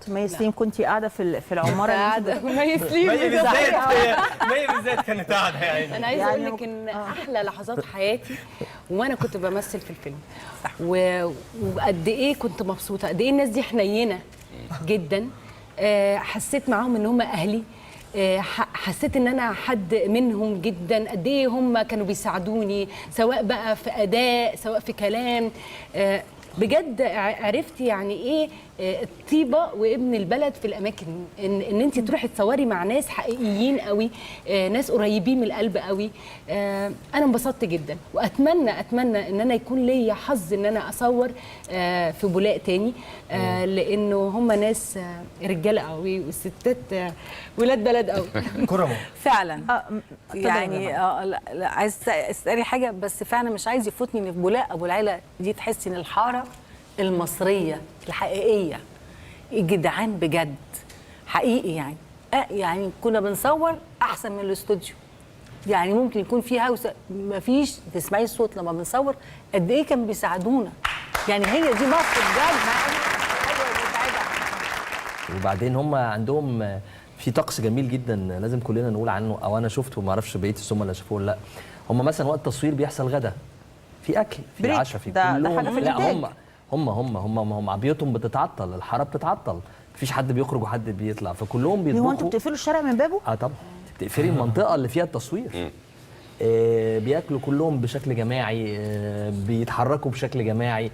مي سليم كنتي قاعده في العماره قاعده مي سليم مي بالذات كانت قاعده يعني. انا عايزه اقول لك ان احلى لحظات حياتي وانا كنت بمثل في الفيلم وقد ايه كنت مبسوطه، قد ايه الناس دي حنينه جدا. حسيت معاهم ان هم اهلي، حسيت ان انا حد منهم جدا، قد ايه هم كانوا بيساعدوني سواء بقى في اداء سواء في كلام. بجد عرفت يعني ايه الطيبه وابن البلد في الاماكن، ان انت تروحي تصوري مع ناس حقيقيين قوي، ناس قريبين من القلب قوي. انا انبسطت جدا واتمنى ان انا يكون ليا حظ ان انا اصور في بولاق تاني، لانه هم ناس رجاله قوي والستات ولاد بلد قوي كرمه فعلا. يعني لا عايز اسالي حاجه، بس فعلا مش عايز يفوتني ان في بولاق ابو العيله دي تحسي ان الحاره المصريه الحقيقيه الجدعان بجد حقيقي يعني. يعني كنا بنصور احسن من الاستوديو، يعني ممكن يكون في هوسه مفيش تسمعي الصوت لما بنصور قد ايه كانوا بيساعدونا. يعني هي دي مصر بجد. وبعدين هم عندهم في طقس جميل جدا لازم كلنا نقول عنه، او انا شفته وما اعرفش بقيه الزملاء شافوه ولا لا. هم مثلا وقت التصوير بيحصل غدا، في اكل، في عشاء، في كلهم. حاجه في لا هم بيوتهم بتتعطل، الحاره بتتعطل، مفيش حد بيخرج وحد بيطلع، فكلهم بيطبخوا. هو انتوا بتقفلوا الشارع من بابه؟ طبعا بتقفلي المنطقه اللي فيها التصوير. بياكلوا كلهم بشكل جماعي، بيتحركوا بشكل جماعي.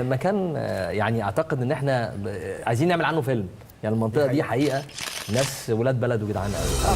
مكان يعني اعتقد ان احنا عايزين نعمل عنه فيلم. يعني المنطقه دي حقيقه ناس ولاد بلد وجدعان قوي.